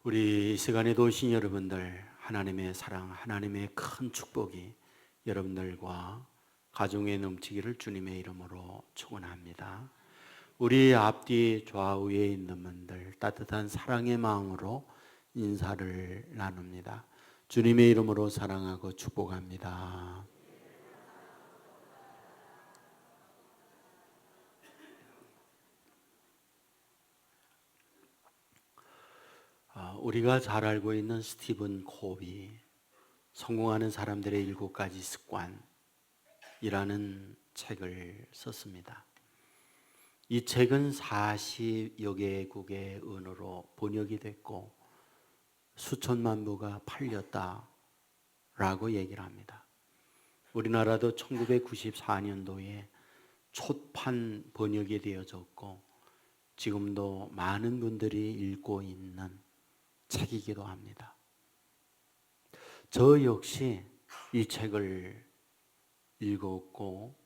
우리 이 시간에도 오신 여러분들, 하나님의 사랑, 하나님의 큰 축복이 여러분들과 가정에 넘치기를 주님의 이름으로 축원합니다. 우리 앞뒤 좌우에 있는 분들 따뜻한 사랑의 마음으로 인사를 나눕니다. 주님의 이름으로 사랑하고 축복합니다. 우리가 잘 알고 있는 스티븐 코비, 성공하는 사람들의 7가지 습관이라는 책을 썼습니다. 이 책은 40여 개국의 언어로 번역이 됐고 수천만 부가 팔렸다라고 얘기를 합니다. 우리나라도 1994년도에 초판 번역이 되어졌고 지금도 많은 분들이 읽고 있는 책이기도 합니다. 저 역시 이 책을 읽었고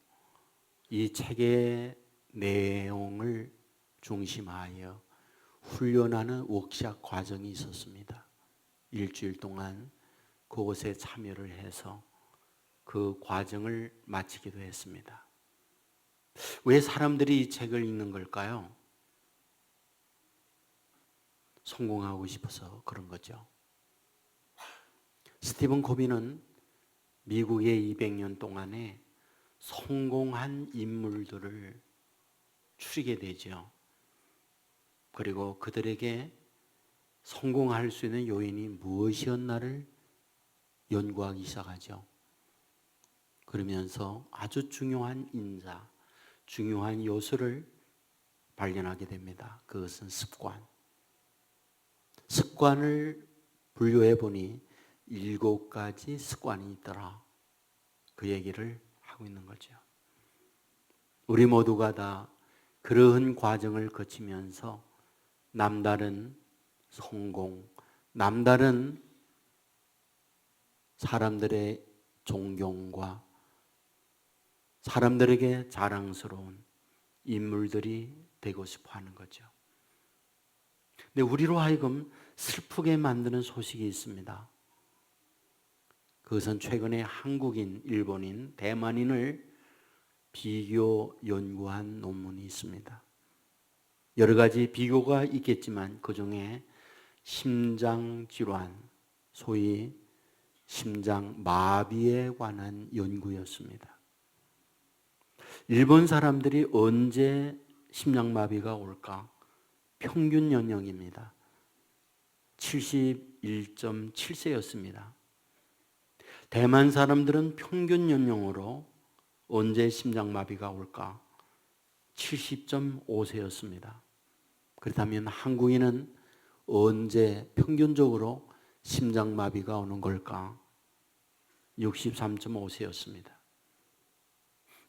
이 책의 내용을 중심하여 훈련하는 워크숍 과정이 있었습니다. 일주일 동안 그곳에 참여를 해서 그 과정을 마치기도 했습니다. 왜 사람들이 이 책을 읽는 걸까요? 성공하고 싶어서 그런 거죠. 스티븐 코비는 미국의 200년 동안에 성공한 인물들을 추리게 되죠. 그리고 그들에게 성공할 수 있는 요인이 무엇이었나를 연구하기 시작하죠. 그러면서 아주 중요한 인자, 중요한 요소를 발견하게 됩니다. 그것은 습관. 습관을 분류해 보니 7가지 습관이 있더라. 그 얘기를 하고 있는 거죠. 우리 모두가 다 그러한 과정을 거치면서 남다른 성공, 남다른 사람들의 존경과 사람들에게 자랑스러운 인물들이 되고 싶어 하는 거죠. 근데 우리로 하여금 슬프게 만드는 소식이 있습니다. 그것은 최근에 한국인, 일본인, 대만인을 비교 연구한 논문이 있습니다. 여러 가지 비교가 있겠지만 그 중에 심장질환, 소위 심장마비에 관한 연구였습니다. 일본 사람들이 언제 심장마비가 올까? 평균 연령입니다. 71.7세였습니다. 대만 사람들은 평균 연령으로 언제 심장마비가 올까? 70.5세였습니다. 그렇다면 한국인은 언제 평균적으로 심장마비가 오는 걸까? 63.5세였습니다.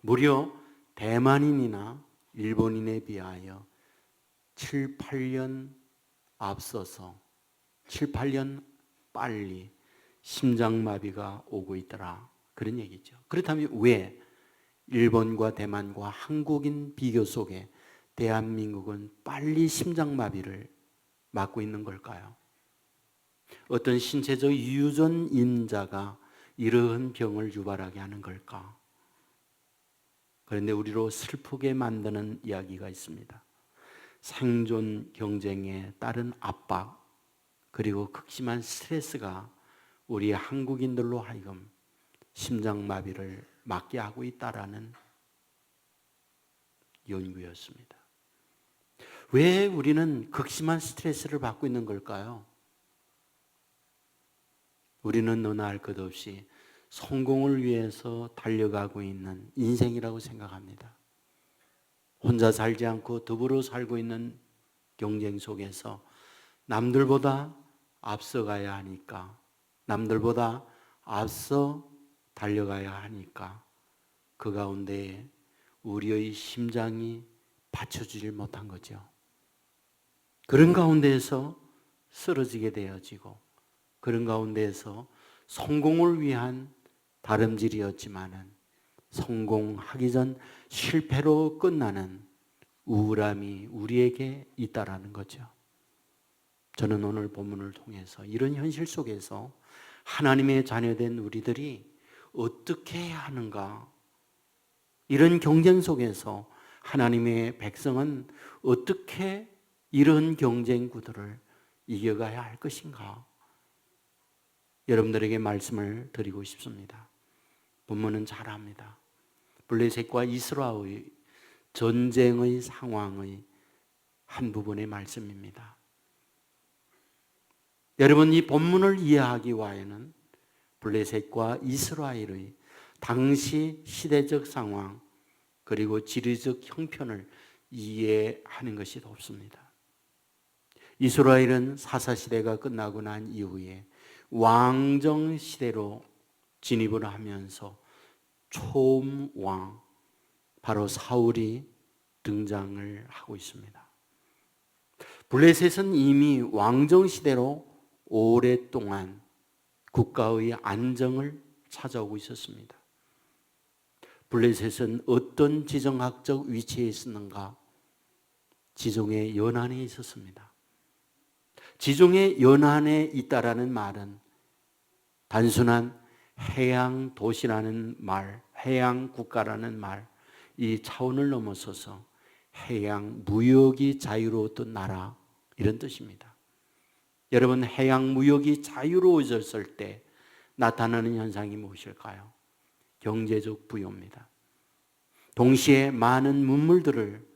무려 대만인이나 일본인에 비하여 7, 8년 앞서서 7, 8년 빨리 심장마비가 오고 있더라. 그런 얘기죠. 그렇다면 왜 일본과 대만과 한국인 비교 속에 대한민국은 빨리 심장마비를 맞고 있는 걸까요? 어떤 신체적 유전인자가 이러한 병을 유발하게 하는 걸까? 그런데 우리로 슬프게 만드는 이야기가 있습니다. 생존 경쟁에 따른 압박 그리고 극심한 스트레스가 우리 한국인들로 하여금 심장마비를 맞게 하고 있다라는 연구였습니다. 왜 우리는 극심한 스트레스를 받고 있는 걸까요? 우리는 너나 할 것 없이 성공을 위해서 달려가고 있는 인생이라고 생각합니다. 혼자 살지 않고 더불어 살고 있는 경쟁 속에서 남들보다 앞서가야 하니까, 남들보다 앞서 달려가야 하니까 그 가운데 우리의 심장이 받쳐주질 못한 거죠. 그런 가운데에서 쓰러지게 되어지고 그런 가운데에서 성공을 위한 다름질이었지만은 성공하기 전 실패로 끝나는 우울함이 우리에게 있다라는 거죠. 저는 오늘 본문을 통해서 이런 현실 속에서 하나님의 자녀된 우리들이 어떻게 해야 하는가, 이런 경쟁 속에서 하나님의 백성은 어떻게 이런 경쟁 구도를 이겨가야 할 것인가, 여러분들에게 말씀을 드리고 싶습니다. 본문은 잘 압니다. 블레셋과 이스라엘의 전쟁의 상황의 한 부분의 말씀입니다. 여러분, 이 본문을 이해하기 위해서는 블레셋과 이스라엘의 당시 시대적 상황 그리고 지리적 형편을 이해하는 것이 없습니다. 이스라엘은 사사시대가 끝나고 난 이후에 왕정시대로 진입을 하면서 초음왕, 바로 사울이 등장을 하고 있습니다. 블레셋은 이미 왕정시대로 오랫동안 국가의 안정을 찾아오고 있었습니다. 블레셋은 어떤 지정학적 위치에 있었는가? 지중해 연안에 있었습니다. 지중해 연안에 있다라는 말은 단순한 해양 도시라는 말, 해양 국가라는 말, 이 차원을 넘어서서 해양 무역이 자유로웠던 나라, 이런 뜻입니다. 여러분, 해양 무역이 자유로워졌을 때 나타나는 현상이 무엇일까요? 경제적 부여입니다. 동시에 많은 문물들을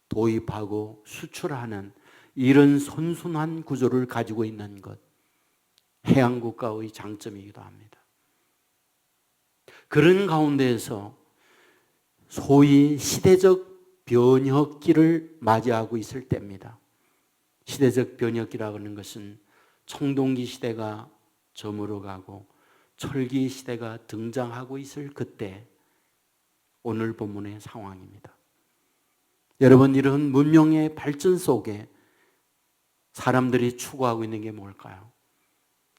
도입하고 수출하는 이런 선순환 구조를 가지고 있는 것, 해양국가의 장점이기도 합니다. 그런 가운데에서 소위 시대적 변혁기를 맞이하고 있을 때입니다. 시대적 변혁기라고 하는 것은 청동기 시대가 저물어가고 철기 시대가 등장하고 있을 그때, 오늘 본문의 상황입니다. 여러분, 이런 문명의 발전 속에 사람들이 추구하고 있는 게 뭘까요?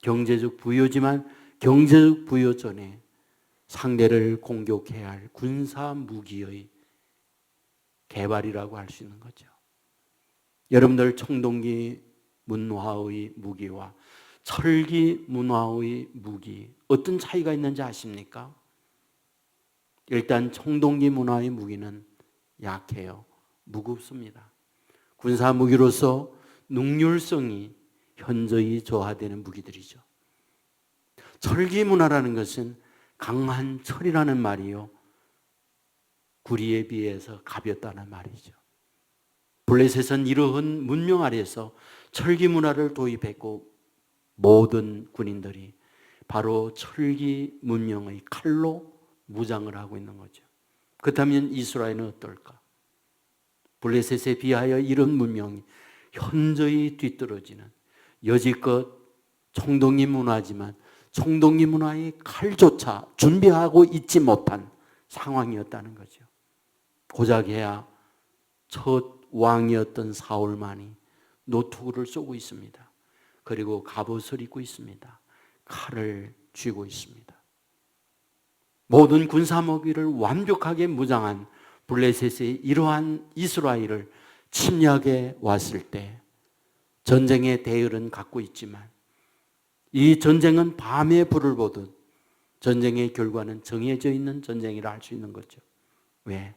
경제적 부여지만 경제적 부여 전에 상대를 공격해야 할 군사 무기의 개발이라고 할 수 있는 거죠. 여러분들, 청동기 문화의 무기와 철기 문화의 무기, 어떤 차이가 있는지 아십니까? 일단 청동기 문화의 무기는 약해요. 무겁습니다. 군사 무기로서 능률성이 현저히 저하되는 무기들이죠. 철기 문화라는 것은 강한 철이라는 말이요, 구리에 비해서 가볍다는 말이죠. 블레셋은 이러한 문명 아래에서 철기 문화를 도입했고, 모든 군인들이 바로 철기 문명의 칼로 무장을 하고 있는 거죠. 그렇다면 이스라엘은 어떨까? 블레셋에 비하여 이런 문명이 현저히 뒤떨어지는, 여지껏 청동기 문화지만 청동기 문화의 칼조차 준비하고 있지 못한 상황이었다는 거죠. 고작해야 첫 왕이었던 사울만이 노투구를 쏘고 있습니다. 그리고 갑옷을 입고 있습니다. 칼을 쥐고 있습니다. 모든 군사무기를 완벽하게 무장한 블레셋의 이러한 이스라엘을 침략해 왔을 때 전쟁의 대열은 갖고 있지만, 이 전쟁은 밤에 불을 보듯 전쟁의 결과는 정해져 있는 전쟁이라 할 수 있는 거죠. 왜?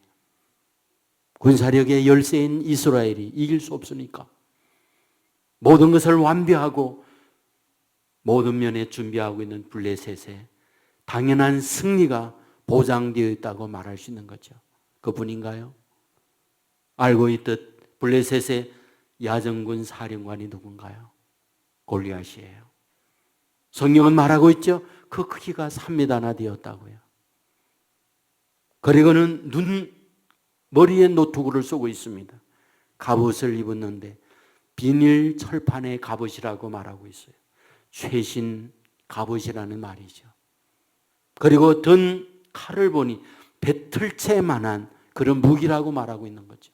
군사력의 열세인 이스라엘이 이길 수 없으니까. 모든 것을 완비하고 모든 면에 준비하고 있는 블레셋에 당연한 승리가 보장되어 있다고 말할 수 있는 거죠. 그뿐인가요? 알고 있듯 블레셋의 야전군 사령관이 누군가요? 골리앗이에요. 성경은 말하고 있죠. 그 크기가 3m나 되었다고요. 그리고는 머리에 노트구를 쏘고 있습니다. 갑옷을 입었는데 비닐 철판의 갑옷이라고 말하고 있어요. 최신 갑옷이라는 말이죠. 그리고 든 칼을 보니 배틀채만한 그런 무기라고 말하고 있는 거죠.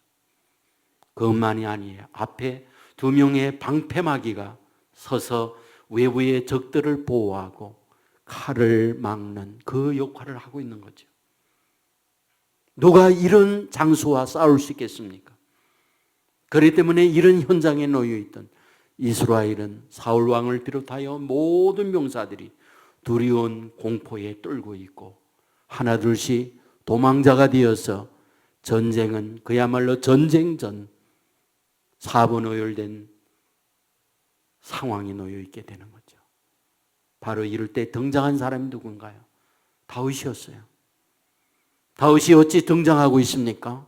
그것만이 아니에요. 앞에 2명의 방패마귀가 서서 외부의 적들을 보호하고 칼을 막는 그 역할을 하고 있는 거죠. 누가 이런 장수와 싸울 수 있겠습니까? 그렇기 때문에 이런 현장에 놓여 있던 이스라엘은 사울 왕을 비롯하여 모든 병사들이 두려운 공포에 떨고 있고 하나둘씩 도망자가 되어서 전쟁은 그야말로 전쟁전 4분 오열된 상황에 놓여 있게 되는 거죠. 바로 이럴 때 등장한 사람이 누군가요? 다윗이었어요. 다윗이 어찌 등장하고 있습니까?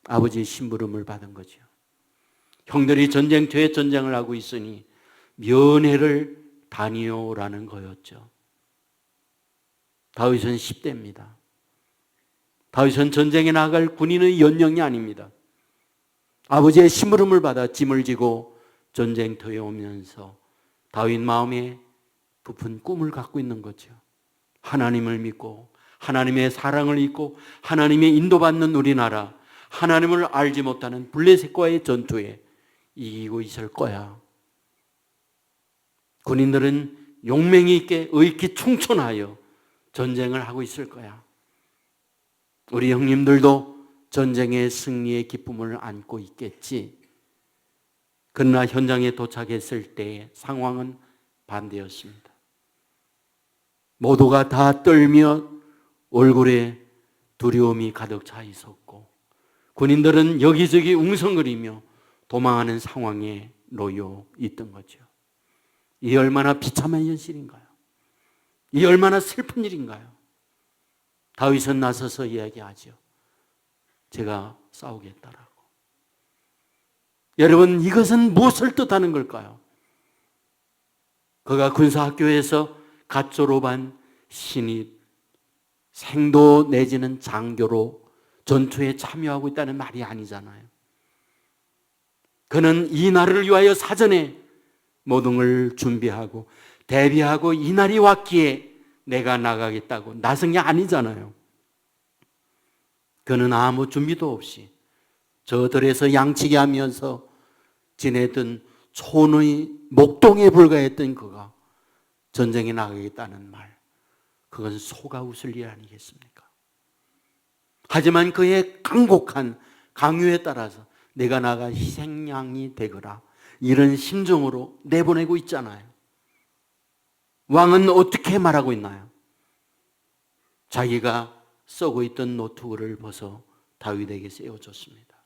아버지의 심부름을 받은 거죠. 형들이 전쟁터에 전쟁을 하고 있으니 면회를 다니오라는 거였죠. 다윗은 10대입니다. 다윗은 전쟁에 나갈 군인의 연령이 아닙니다. 아버지의 심부름을 받아 짐을 지고 전쟁터에 오면서 다윗 마음에 부푼 꿈을 갖고 있는 거죠. 하나님을 믿고 하나님의 사랑을 잊고 하나님의 인도받는 우리나라, 하나님을 알지 못하는 블레셋과의 전투에 이기고 있을 거야. 군인들은 용맹이 있게 의기충천하여 전쟁을 하고 있을 거야. 우리 형님들도 전쟁의 승리의 기쁨을 안고 있겠지. 그러나 현장에 도착했을 때의 상황은 반대였습니다. 모두가 다 떨며 얼굴에 두려움이 가득 차 있었고 군인들은 여기저기 웅성거리며 도망하는 상황에 놓여 있던 거죠. 이 얼마나 비참한 현실인가요? 이 얼마나 슬픈 일인가요? 다윗은 나서서 이야기하죠. 제가 싸우겠다라고. 여러분, 이것은 무엇을 뜻하는 걸까요? 그가 군사학교에서 갓 졸업한 신입, 생도 내지는 장교로 전투에 참여하고 있다는 말이 아니잖아요. 그는 이 날을 위하여 사전에 모든 걸 준비하고 대비하고 이 날이 왔기에 내가 나가겠다고 나선 게 아니잖아요. 그는 아무 준비도 없이 저 들에서 양치기 하면서 지내던 촌의 목동에 불과했던 그가 전쟁에 나가겠다는 말, 그건 속아 웃을 일 아니겠습니까? 하지만 그의 간곡한 강요에 따라서 내가 나가 희생양이 되거라, 이런 심정으로 내보내고 있잖아요. 왕은 어떻게 말하고 있나요? 자기가 쓰고 있던 노트구를 벗어 다윗에게 씌워줬습니다.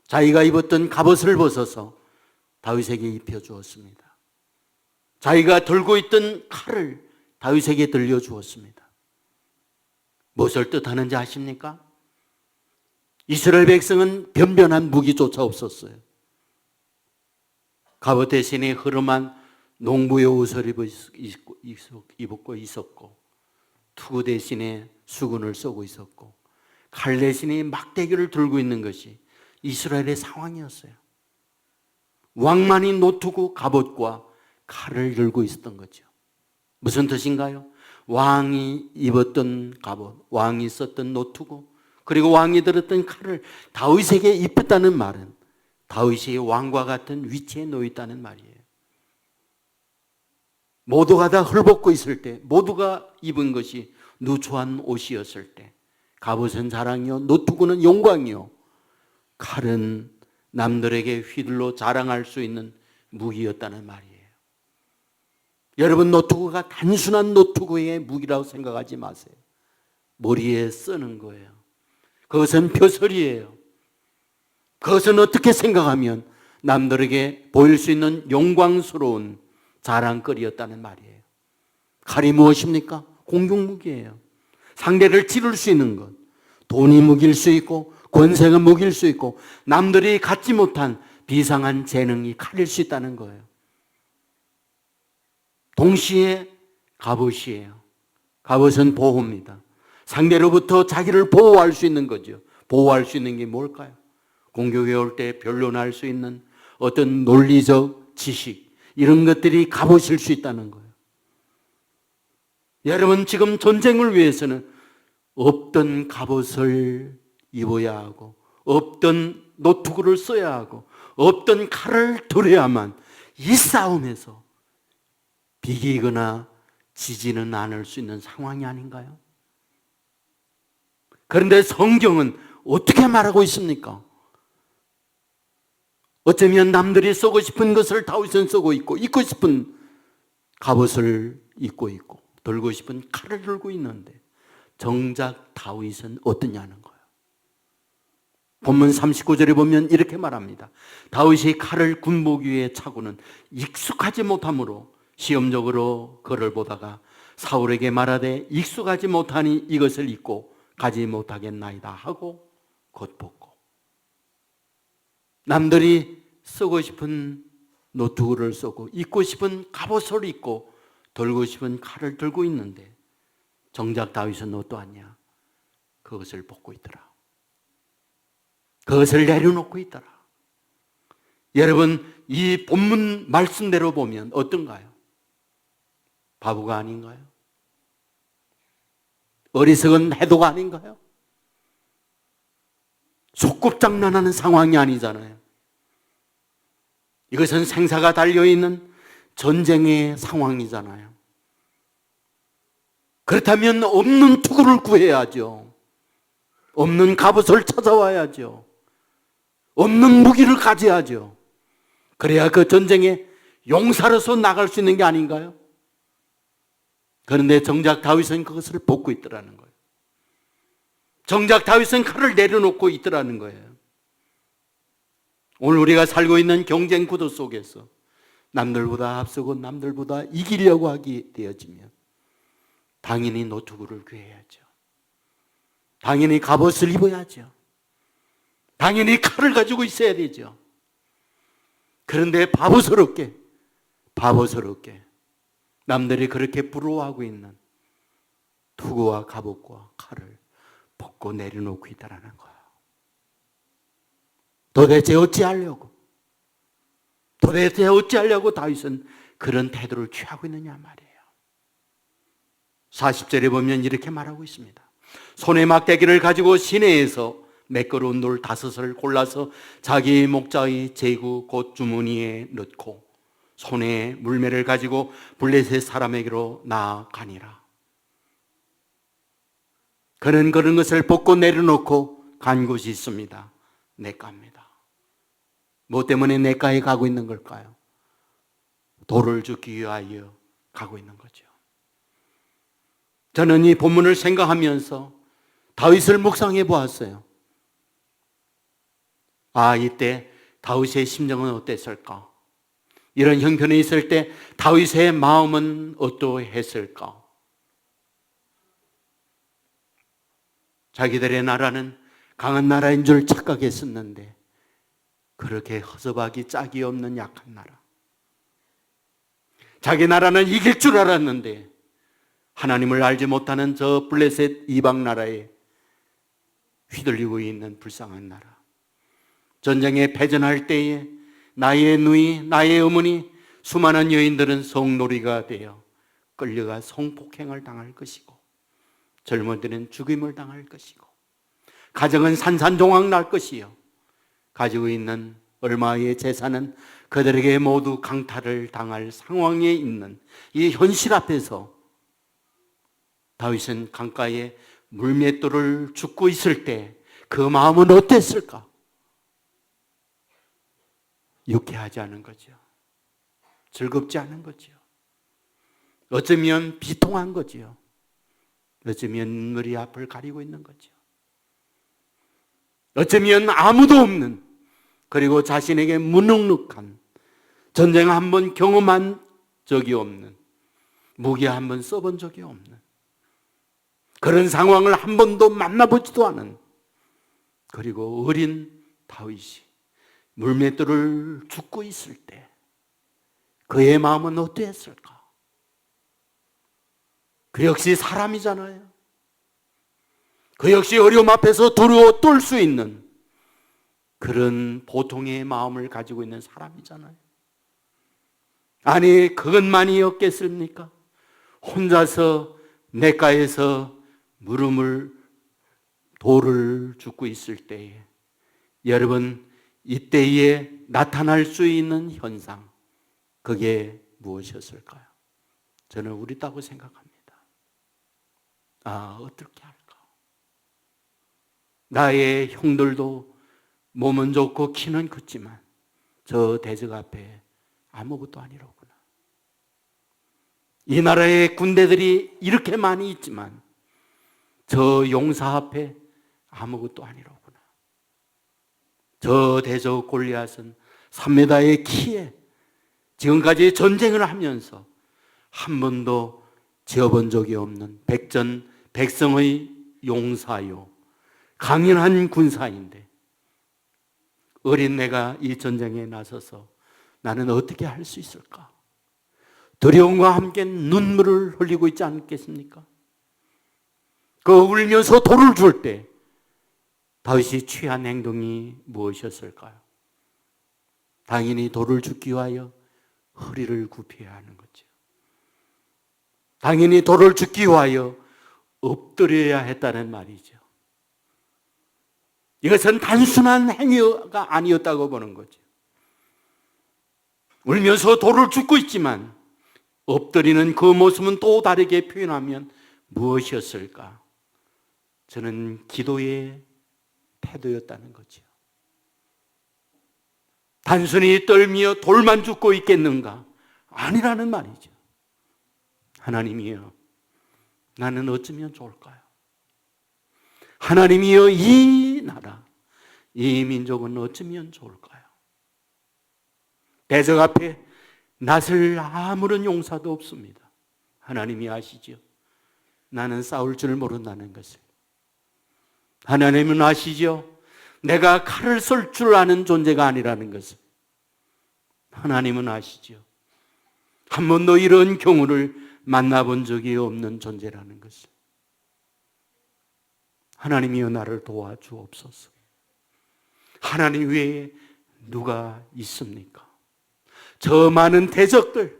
자기가 입었던 갑옷을 벗어서 다윗에게 입혀주었습니다. 자기가 들고 있던 칼을 다윗에게 들려주었습니다. 무엇을 뜻하는지 아십니까? 이스라엘 백성은 변변한 무기조차 없었어요. 갑옷 대신에 흐름한 농부의 옷을 입고 있었고, 투구 대신에 수군을 쏘고 있었고, 칼 대신에 막대기를 들고 있는 것이 이스라엘의 상황이었어요. 왕만이 노트구, 갑옷과 칼을 들고 있었던 거죠. 무슨 뜻인가요? 왕이 입었던 갑옷, 왕이 썼던 노트구, 그리고 왕이 들었던 칼을 다윗에게 입혔다는 말은 다윗이 왕과 같은 위치에 놓여 있다는 말이에요. 모두가 다 헐벗고 있을 때, 모두가 입은 것이 누추한 옷이었을 때, 갑옷은 자랑이요, 노트구는 영광이요, 칼은 남들에게 휘둘러 자랑할 수 있는 무기였다는 말이에요. 여러분, 노트구가 단순한 노트구의 무기라고 생각하지 마세요. 머리에 쓰는 거예요. 그것은 표설이에요. 그것은 어떻게 생각하면 남들에게 보일 수 있는 영광스러운 자랑거리였다는 말이에요. 칼이 무엇입니까? 공격무기예요. 상대를 찌를 수 있는 것, 돈이 무기일 수 있고 권세가 무기일 수 있고 남들이 갖지 못한 비상한 재능이 칼일 수 있다는 거예요. 동시에 갑옷이에요. 갑옷은 보호입니다. 상대로부터 자기를 보호할 수 있는 거죠. 보호할 수 있는 게 뭘까요? 공격에 올 때 변론할 수 있는 어떤 논리적 지식, 이런 것들이 갑옷일 수 있다는 거예요. 여러분, 지금 전쟁을 위해서는 없던 갑옷을 입어야 하고, 없던 노트구를 써야 하고, 없던 칼을 들어야만 이 싸움에서 비기거나 지지는 않을 수 있는 상황이 아닌가요? 그런데 성경은 어떻게 말하고 있습니까? 어쩌면 남들이 쓰고 싶은 것을 다윗은 쓰고 있고, 입고 싶은 갑옷을 입고 있고, 들고 싶은 칼을 들고 있는데 정작 다윗은 어떠냐는 거예요. 본문 39절에 보면 이렇게 말합니다. 다윗이 칼을 군복 위에 차고는 익숙하지 못하므로 시험적으로 그를 보다가 사울에게 말하되 익숙하지 못하니 이것을 입고 가지 못하겠나이다 하고 곧 벗고, 남들이 쓰고 싶은 노트구를 쓰고 입고 싶은 갑옷을 입고 들고 싶은 칼을 들고 있는데 정작 다윗은 어떠하냐? 그것을 벗고 있더라. 그것을 내려놓고 있더라. 여러분, 이 본문 말씀대로 보면 어떤가요? 바보가 아닌가요? 어리석은 해도가 아닌가요? 속꿉장난하는 상황이 아니잖아요. 이것은 생사가 달려있는 전쟁의 상황이잖아요. 그렇다면 없는 투구를 구해야죠. 없는 갑옷을 찾아와야죠. 없는 무기를 가져야죠. 그래야 그 전쟁에 용사로서 나갈 수 있는 게 아닌가요? 그런데 정작 다윗은 그것을 벗고 있더라는 거예요. 정작 다윗은 칼을 내려놓고 있더라는 거예요. 오늘 우리가 살고 있는 경쟁 구도 속에서 남들보다 앞서고 남들보다 이기려고 하게 되어지면 당연히 노트구를 귀해야죠. 당연히 갑옷을 입어야죠. 당연히 칼을 가지고 있어야 되죠. 그런데 바보스럽게 남들이 그렇게 부러워하고 있는 투구와 갑옷과 칼을 벗고 내려놓고 있다라는 거예요. 도대체 어찌하려고 다윗은 그런 태도를 취하고 있느냐 말이에요. 40절에 보면 이렇게 말하고 있습니다. 손에 막대기를 가지고 시내에서 매끄러운 돌 5을 골라서 자기 목자의 제구 곧 주머니에 넣고 손에 물매를 가지고 블레셋 사람에게로 나아가니라. 그는 그런 것을 벗고 내려놓고 간 곳이 있습니다. 냇가입니다. 뭐 때문에 냇가에 가고 있는 걸까요? 돌을 줍기 위하여 가고 있는 거죠. 저는 이 본문을 생각하면서 다윗을 묵상해 보았어요. 이때 다윗의 심정은 어땠을까? 이런 형편에 있을 때 다윗의 마음은 어떠했을까? 자기들의 나라는 강한 나라인 줄 착각했었는데 그렇게 허접하기 짝이 없는 약한 나라. 자기 나라는 이길 줄 알았는데 하나님을 알지 못하는 저 블레셋 이방 나라에 휘둘리고 있는 불쌍한 나라. 전쟁에 패전할 때에 나의 누이, 나의 어머니, 수많은 여인들은 성놀이가 되어 끌려가 성폭행을 당할 것이고 젊은이들은 죽임을 당할 것이고 가정은 산산조각 날 것이요 가지고 있는 얼마의 재산은 그들에게 모두 강탈을 당할 상황에 있는 이 현실 앞에서 다윗은 강가에 물맷돌을 줍고 있을 때 그 마음은 어땠을까? 유쾌하지 않은 거죠. 즐겁지 않은 거죠. 어쩌면 비통한 거죠. 어쩌면 눈물이 앞을 가리고 있는 거죠. 어쩌면 아무도 없는, 그리고 자신에게 무능력한, 전쟁 한 번 경험한 적이 없는, 무기 한 번 써본 적이 없는, 그런 상황을 한 번도 만나보지도 않은, 그리고 어린 다윗이 물맷돌을 줍고 있을 때 그의 마음은 어떠했을까? 그 역시 사람이잖아요. 그 역시 어려움 앞에서 두려워 떨 수 있는 그런 보통의 마음을 가지고 있는 사람이잖아요. 아니, 그것만이었겠습니까? 혼자서 냇가에서 돌을 줍고 있을 때에, 여러분, 이때에 나타날 수 있는 현상, 그게 무엇이었을까요? 저는 우리다고 생각합니다. 어떻게 할까? 나의 형들도 몸은 좋고 키는 컸지만 저 대적 앞에 아무것도 아니로구나. 이 나라의 군대들이 이렇게 많이 있지만 저 용사 앞에 아무것도 아니로구나. 저 대적 골리앗은 3m의 키에 지금까지 전쟁을 하면서 한 번도 지어본 적이 없는 백성의 용사요, 강인한 군사인데 어린 내가 이 전쟁에 나서서 나는 어떻게 할 수 있을까? 두려움과 함께 눈물을 흘리고 있지 않겠습니까? 그 울면서 돌을 줄 때 다윗이 취한 행동이 무엇이었을까요? 당연히 돌을 줍기 위하여 허리를 굽혀야 하는 거죠. 당연히 돌을 줍기 위하여 엎드려야 했다는 말이죠. 이것은 단순한 행위가 아니었다고 보는 거죠. 울면서 돌을 줍고 있지만 엎드리는 그 모습은 또 다르게 표현하면 무엇이었을까? 저는 기도의 태도였다는 거죠. 단순히 떨며 돌만 줍고 있겠는가? 아니라는 말이죠. 하나님이여, 나는 어쩌면 좋을까요? 하나님이여, 이 나라, 이 민족은 어쩌면 좋을까요? 대적 앞에 낯을 아무런 용사도 없습니다. 하나님이 아시죠? 나는 싸울 줄 모른다는 것을. 하나님은 아시죠? 내가 칼을 쓸 줄 아는 존재가 아니라는 것을. 하나님은 아시죠? 한 번도 이런 경우를 만나본 적이 없는 존재라는 것을. 하나님이여, 나를 도와주옵소서. 하나님 외에 누가 있습니까? 저 많은 대적들,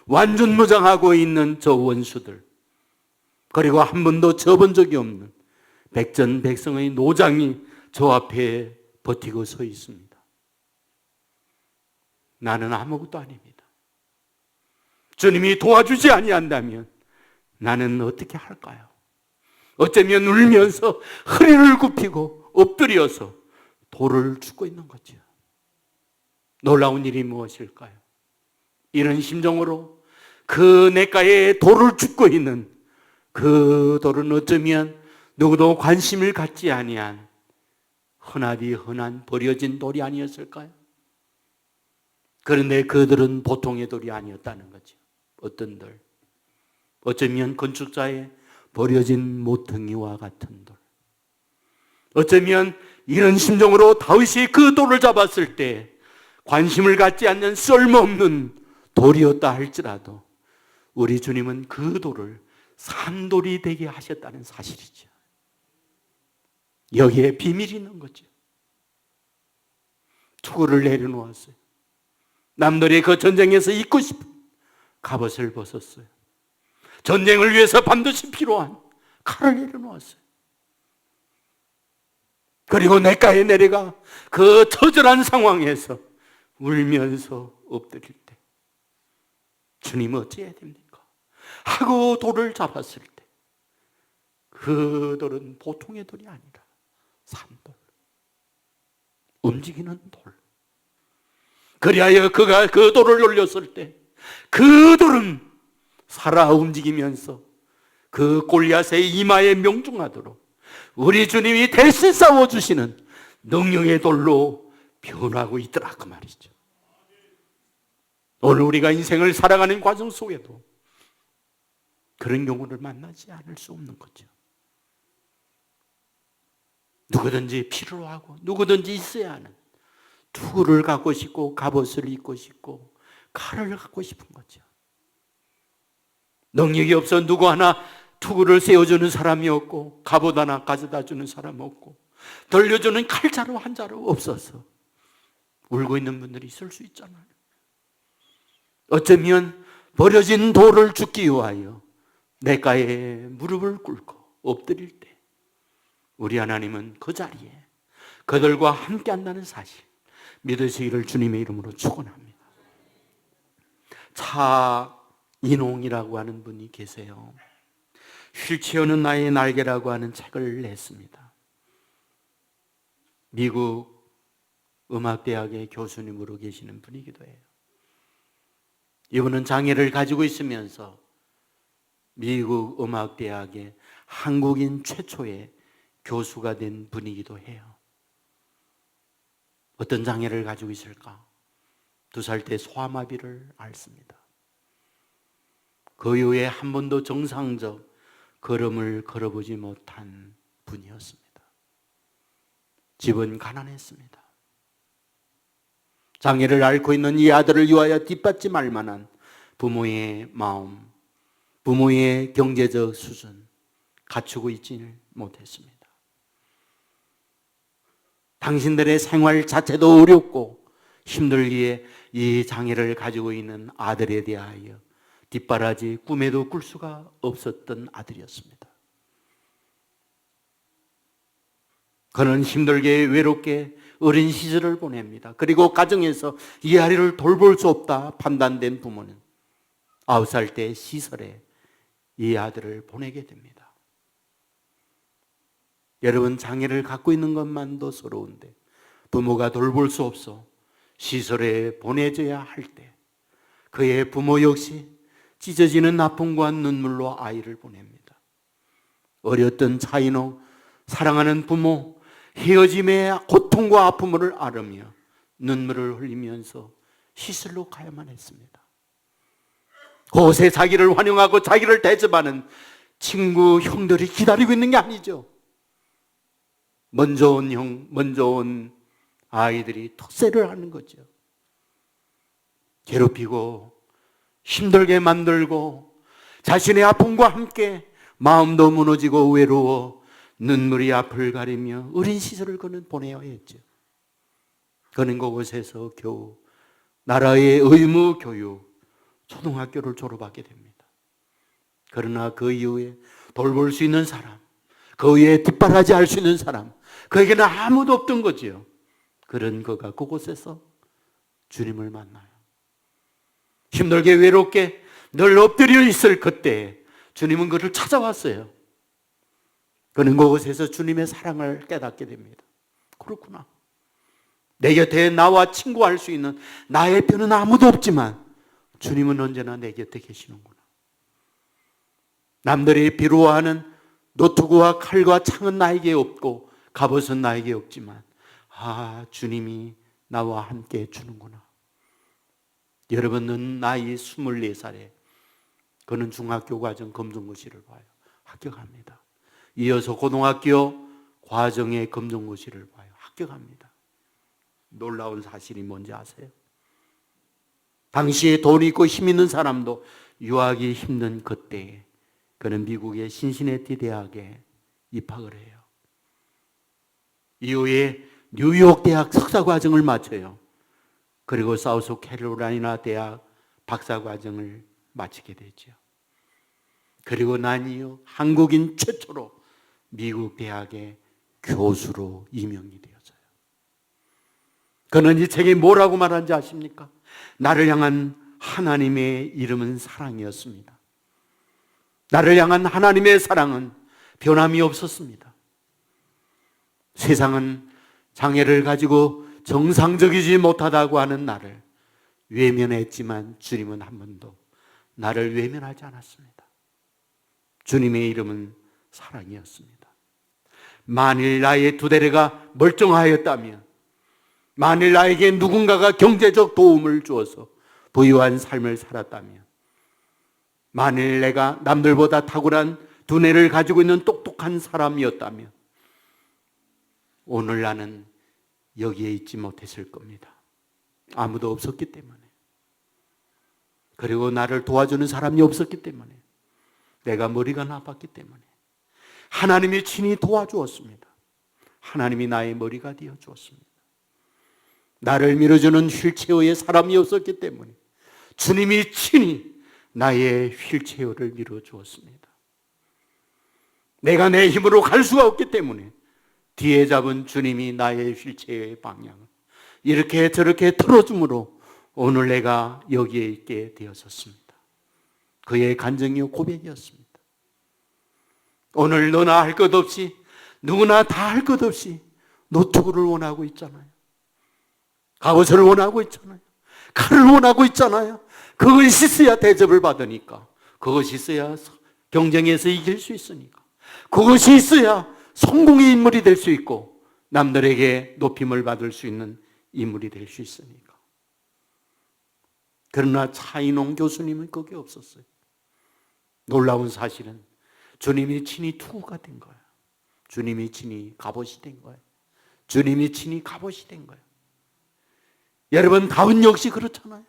완전무장하고 있는 저 원수들, 그리고 한 번도 져본 적이 없는 백전백성의 노장이 저 앞에 버티고 서 있습니다. 나는 아무것도 아닙니다. 주님이 도와주지 아니한다면 나는 어떻게 할까요? 어쩌면 울면서 허리를 굽히고 엎드려서 돌을 줍고 있는 거죠. 놀라운 일이 무엇일까요? 이런 심정으로 그 냇가에 돌을 줍고 있는 그 돌은 어쩌면 누구도 관심을 갖지 아니한 흔하디 흔한 버려진 돌이 아니었을까요? 그런데 그들은 보통의 돌이 아니었다는 거죠. 어떤 돌? 어쩌면 건축자의 버려진 모퉁이와 같은 돌. 어쩌면 이런 심정으로 다윗이 그 돌을 잡았을 때 관심을 갖지 않는 쓸모없는 돌이었다 할지라도 우리 주님은 그 돌을 산돌이 되게 하셨다는 사실이죠. 여기에 비밀이 있는 거죠. 투구를 내려놓았어요. 남들이 그 전쟁에서 입고 싶은 갑옷을 벗었어요. 전쟁을 위해서 반드시 필요한 칼을 내려놓았어요. 그리고 냇가에 내려가 그 처절한 상황에서 울면서 엎드릴 때 주님 어찌해야 됩니까? 하고 돌을 잡았을 때 그 돌은 보통의 돌이 아니라 산돌, 움직이는 돌. 그리하여 그가 그 돌을 올렸을 때 그 돌은 살아 움직이면서 그 골리앗의 이마에 명중하도록 우리 주님이 대신 싸워주시는 능력의 돌로 변하고 있더라 그 말이죠. 오늘 우리가 인생을 살아가는 과정 속에도 그런 경우를 만나지 않을 수 없는 거죠. 누구든지 필요로 하고 누구든지 있어야 하는 투구를 갖고 싶고 갑옷을 입고 싶고 칼을 갖고 싶은 거죠. 능력이 없어 누구 하나 투구를 세워주는 사람이 없고 갑옷 하나 가져다 주는 사람 없고 돌려주는 칼자루 한 자루 없어서 울고 있는 분들이 있을 수 있잖아요. 어쩌면 버려진 돌을 줍기 위하여 냇가에 무릎을 꿇고 엎드릴 때 우리 하나님은 그 자리에 그들과 함께 한다는 사실 믿으시기를 주님의 이름으로 축원합니다. 차인홍이라고 하는 분이 계세요. 휠체어는 나의 날개라고 하는 책을 냈습니다. 미국 음악대학의 교수님으로 계시는 분이기도 해요. 이분은 장애를 가지고 있으면서 미국 음악대학의 한국인 최초의 교수가 된 분이기도 해요. 어떤 장애를 가지고 있을까? 2살 때 소아마비를 앓습니다. 그 이후에 한 번도 정상적 걸음을 걸어보지 못한 분이었습니다. 집은 가난했습니다. 장애를 앓고 있는 이 아들을 위하여 뒷받침할 만한 부모의 마음, 부모의 경제적 수준 갖추고 있지 못했습니다. 당신들의 생활 자체도 어렵고 힘들기에 이 장애를 가지고 있는 아들에 대하여 뒷바라지 꿈에도 꿀 수가 없었던 아들이었습니다. 그는 힘들게 외롭게 어린 시절을 보냅니다. 그리고 가정에서 이 아이를 돌볼 수 없다 판단된 부모는 9살 때 시설에 이 아들을 보내게 됩니다. 여러분, 장애를 갖고 있는 것만도 서러운데 부모가 돌볼 수 없어 시설에 보내져야 할 때 그의 부모 역시 찢어지는 아픔과 눈물로 아이를 보냅니다. 어렸던 차이노 사랑하는 부모 헤어짐의 고통과 아픔을 앓으며 눈물을 흘리면서 시설로 가야만 했습니다. 그곳에 자기를 환영하고 자기를 대접하는 친구, 형들이 기다리고 있는 게 아니죠. 먼저 온 형, 먼저 온 아이들이 텃세를 하는 거죠. 괴롭히고 힘들게 만들고 자신의 아픔과 함께 마음도 무너지고 외로워 눈물이 앞을 가리며 어린 시절을 그는 보내야 했죠. 그는 그곳에서 겨우 나라의 의무 교육 초등학교를 졸업하게 됩니다. 그러나 그 이후에 돌볼 수 있는 사람, 그 위에 뒷바라지 할 수 있는 사람, 그에게는 아무도 없던 거지요. 그런 그가 그곳에서 주님을 만나요. 힘들게 외롭게 늘 엎드려 있을 그때 주님은 그를 찾아왔어요. 그는 그곳에서 주님의 사랑을 깨닫게 됩니다. 그렇구나. 내 곁에 나와 친구할 수 있는 나의 편은 아무도 없지만 주님은 언제나 내 곁에 계시는구나. 남들이 비로워하는 노트구와 칼과 창은 나에게 없고 갑옷은 나에게 없지만 주님이 나와 함께 해주는구나. 여러분은 나이 24살에 그는 중학교 과정 검정고시를 봐요. 합격합니다. 이어서 고등학교 과정의 검정고시를 봐요. 합격합니다. 놀라운 사실이 뭔지 아세요? 당시에 돈 있고 힘 있는 사람도 유학이 힘든 그때에 그는 미국의 신시내티 대학에 입학을 해요. 이후에 뉴욕 대학 석사과정을 마쳐요. 그리고 사우스캐롤라이나 대학 박사과정을 마치게 되죠. 그리고 난 이후 한국인 최초로 미국 대학의 교수로 임명이 되었어요. 그는 이 책에 뭐라고 말하는지 아십니까? 나를 향한 하나님의 이름은 사랑이었습니다. 나를 향한 하나님의 사랑은 변함이 없었습니다. 세상은 장애를 가지고 정상적이지 못하다고 하는 나를 외면했지만 주님은 한 번도 나를 외면하지 않았습니다. 주님의 이름은 사랑이었습니다. 만일 나의 두 대레가 멀쩡하였다면, 만일 나에게 누군가가 경제적 도움을 주어서 부유한 삶을 살았다면, 만일 내가 남들보다 탁월한 두뇌를 가지고 있는 똑똑한 사람이었다면 오늘 나는 여기에 있지 못했을 겁니다. 아무도 없었기 때문에, 그리고 나를 도와주는 사람이 없었기 때문에, 내가 머리가 나빴기 때문에 하나님이 친히 도와주었습니다. 하나님이 나의 머리가 되어 주었습니다. 나를 밀어주는 휠체어에 사람이 없었기 때문에 주님이 친히 나의 휠체어를 밀어주었습니다. 내가 내 힘으로 갈 수가 없기 때문에 뒤에 잡은 주님이 나의 휠체어의 방향을 이렇게 저렇게 틀어줌으로 오늘 내가 여기에 있게 되었었습니다. 그의 간증이요 고백이었습니다. 오늘 너나 할 것 없이, 누구나 다 할 것 없이 노트북을 원하고 있잖아요. 갑옷을 원하고 있잖아요. 칼을 원하고 있잖아요. 그것이 있어야 대접을 받으니까. 그것이 있어야 경쟁에서 이길 수 있으니까. 그것이 있어야 성공의 인물이 될 수 있고 남들에게 높임을 받을 수 있는 인물이 될 수 있으니까. 그러나 차인홍 교수님은 그게 없었어요. 놀라운 사실은 주님이 친히 투구가 된 거예요. 주님이 친히 갑옷이 된 거예요. 주님이 친히 갑옷이 된 거예요. 여러분, 다윗 역시 그렇잖아요.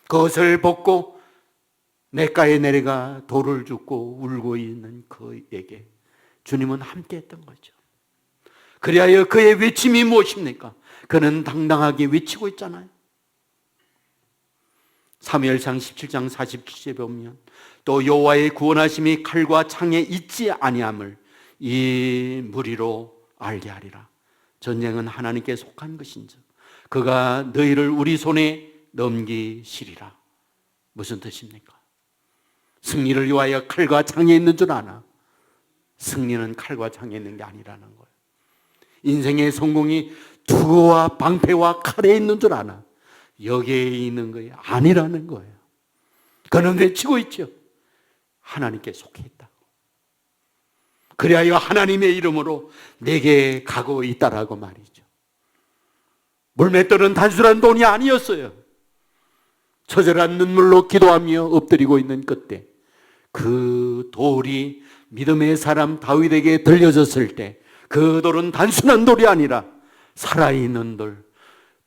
그것을 벗고 냇가에 내려가 돌을 줍고 울고 있는 그에게 주님은 함께 했던 거죠. 그리하여 그의 외침이 무엇입니까? 그는 당당하게 외치고 있잖아요. 사무엘상 17장 47절에 보면 또 여호와의 구원하심이 칼과 창에 있지 아니함을 이 무리로 알게 하리라. 전쟁은 하나님께 속한 것인즉 그가 너희를 우리 손에 넘기시리라. 무슨 뜻입니까? 승리를 위하여 칼과 창에 있는 줄 아나 승리는 칼과 창에 있는 게 아니라는 거예요. 인생의 성공이 투구와 방패와 칼에 있는 줄 아나 여기에 있는 거예요. 아니라는 거예요. 그는 외치고 있죠. 하나님께 속해 있다고. 그리하여 하나님의 이름으로 내게 가고 있다라고 말이죠. 물맷돌은 단순한 돈이 아니었어요. 처절한 눈물로 기도하며 엎드리고 있는 그때 그 돌이 믿음의 사람 다윗에게 들려졌을 때 그 돌은 단순한 돌이 아니라 살아있는 돌,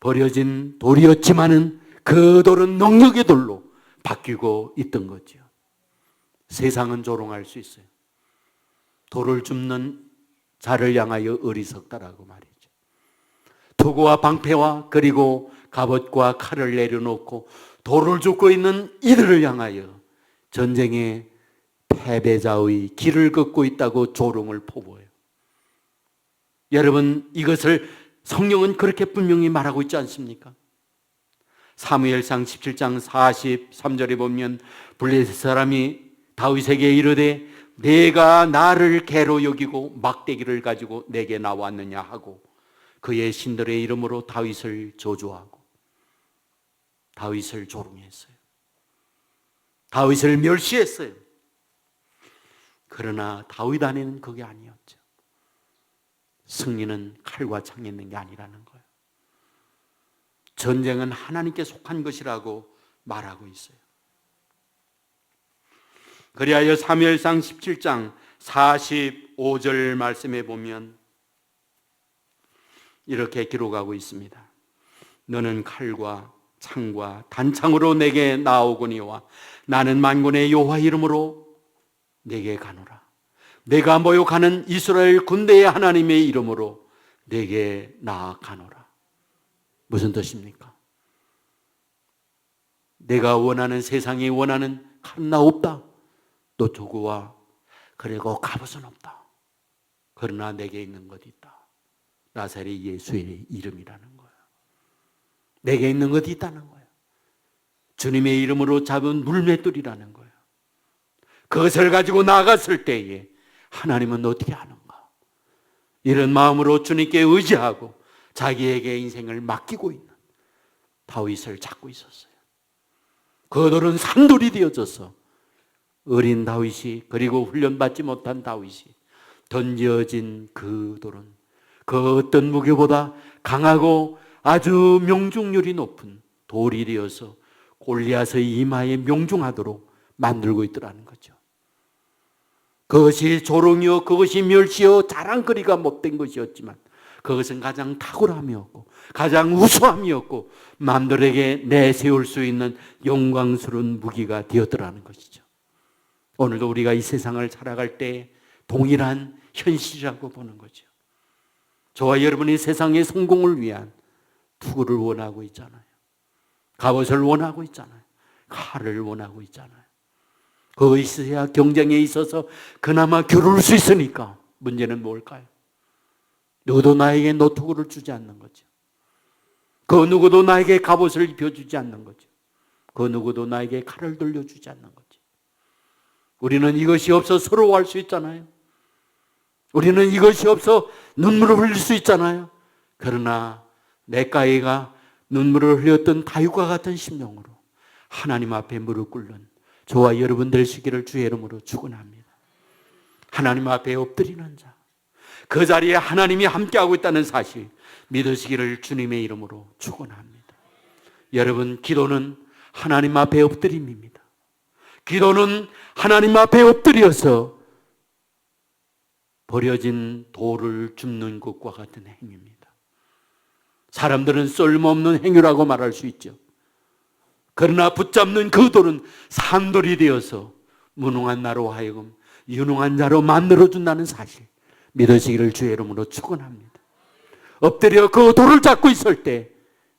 버려진 돌이었지만은 그 돌은 능력의 돌로 바뀌고 있던 거죠. 세상은 조롱할 수 있어요. 돌을 줍는 자를 향하여 어리석다라고 말이죠. 투구와 방패와 그리고 갑옷과 칼을 내려놓고 돌을 줍고 있는 이들을 향하여 전쟁의 패배자의 길을 걷고 있다고 조롱을 포부해요. 여러분, 이것을 성령은 그렇게 분명히 말하고 있지 않습니까? 사무엘상 17장 43절에 보면 블레셋 사람이 다윗에게 이르되 내가 나를 개로 여기고 막대기를 가지고 내게 나왔느냐 하고 그의 신들의 이름으로 다윗을 저주하고 다윗을 조롱했어요. 다윗을 멸시했어요. 그러나 다윗 안에는 그게 아니었죠. 승리는 칼과 창에 있는 게 아니라는 거예요. 전쟁은 하나님께 속한 것이라고 말하고 있어요. 그리하여 사무엘상 17장 45절 말씀에 보면 이렇게 기록하고 있습니다. 너는 칼과 창과 단창으로 내게 나오거니와 나는 만군의 여호와 이름으로 내게 가노라. 내가 모욕하는 이스라엘 군대의 하나님의 이름으로 내게 나아가노라. 무슨 뜻입니까? 내가 원하는, 세상이 원하는 칼은 없다. 노초구와 그리고 갑옷은 없다. 그러나 내게 있는 것 있다. 나사렛 예수의 이름이라는 거예요. 내게 있는 것 있다는 거예요. 주님의 이름으로 잡은 물맷돌이라는 거예요. 그것을 가지고 나갔을 때에 하나님은 어떻게 하는가? 이런 마음으로 주님께 의지하고 자기에게 인생을 맡기고 있는 다윗을 찾고 있었어요. 그 돌은 산돌이 되어져서 어린 다윗이, 그리고 훈련받지 못한 다윗이 던져진 그 돌은 그 어떤 무게보다 강하고 아주 명중률이 높은 돌이 되어서 골리앗의 이마에 명중하도록 만들고 있더라는 거죠. 그것이 조롱이요, 그것이 멸시요, 자랑거리가 못된 것이었지만 그것은 가장 탁월함이었고 가장 우수함이었고 남들에게 내세울 수 있는 영광스러운 무기가 되었더라는 것이죠. 오늘도 우리가 이 세상을 살아갈 때 동일한 현실이라고 보는 거죠. 저와 여러분이 세상의 성공을 위한 투구를 원하고 있잖아요. 갑옷을 원하고 있잖아요. 칼을 원하고 있잖아요. 그것이야 경쟁에 있어서 그나마 겨룰 수 있으니까. 문제는 뭘까요? 누구도 나에게 노트구를 주지 않는 거죠. 그 누구도 나에게 갑옷을 입혀주지 않는 거죠. 그 누구도 나에게 칼을 돌려주지 않는 거죠. 우리는 이것이 없어 서러워할 수 있잖아요. 우리는 이것이 없어 눈물을 흘릴 수 있잖아요. 그러나 냇가에가 눈물을 흘렸던 다윗과 같은 심령으로 하나님 앞에 무릎 꿇는 저와 여러분 되시기를 주의 이름으로 축원합니다. 하나님 앞에 엎드리는 자, 그 자리에 하나님이 함께하고 있다는 사실 믿으시기를 주님의 이름으로 축원합니다. 여러분, 기도는 하나님 앞에 엎드림입니다. 기도는 하나님 앞에 엎드려서 버려진 돌을 줍는 것과 같은 행위입니다. 사람들은 쓸모없는 행위라고 말할 수 있죠. 그러나 붙잡는 그 돌은 산돌이 되어서 무능한 나로 하여금 유능한 자로 만들어준다는 사실 믿으시기를 주의 이름으로 축원합니다. 엎드려 그 돌을 잡고 있을 때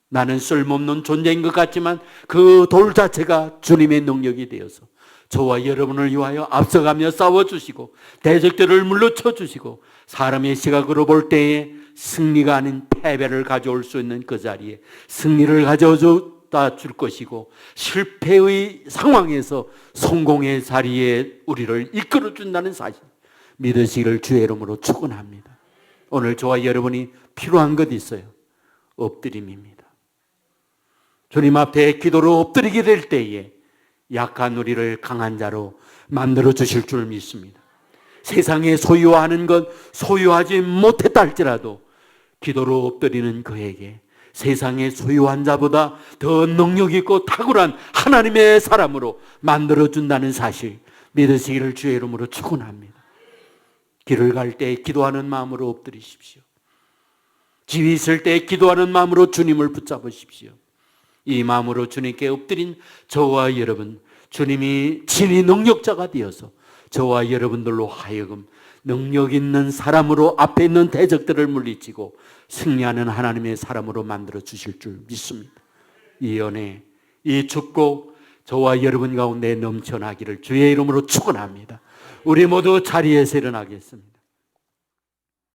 나는 쓸모없는 존재인 것 같지만 그 돌 자체가 주님의 능력이 되어서 저와 여러분을 위하여 앞서가며 싸워주시고 대적들을 물러쳐 주시고 사람의 시각으로 볼 때에 승리가 아닌 패배를 가져올 수 있는 그 자리에 승리를 가져다 줄 것이고 실패의 상황에서 성공의 자리에 우리를 이끌어 준다는 사실 믿으시기를 주의 이름으로 축원합니다. 오늘 저와 여러분이 필요한 것 있어요. 엎드림입니다. 주님 앞에 기도로 엎드리게 될 때에 약한 우리를 강한 자로 만들어 주실 줄 믿습니다. 세상에 소유하는 것 소유하지 못했다 할지라도 기도로 엎드리는 그에게 세상에 소유한 자보다 더 능력 있고 탁월한 하나님의 사람으로 만들어 준다는 사실 믿으시기를 주의 이름으로 축원합니다. 길을 갈 때 기도하는 마음으로 엎드리십시오. 집이 있을 때 기도하는 마음으로 주님을 붙잡으십시오. 이 마음으로 주님께 엎드린 저와 여러분, 주님이 친히 능력자가 되어서 저와 여러분들로 하여금 능력 있는 사람으로 앞에 있는 대적들을 물리치고 승리하는 하나님의 사람으로 만들어 주실 줄 믿습니다. 이 은혜, 이 축복 저와 여러분 가운데 넘쳐나기를 주의 이름으로 축원합니다. 우리 모두 자리에서 일어나겠습니다.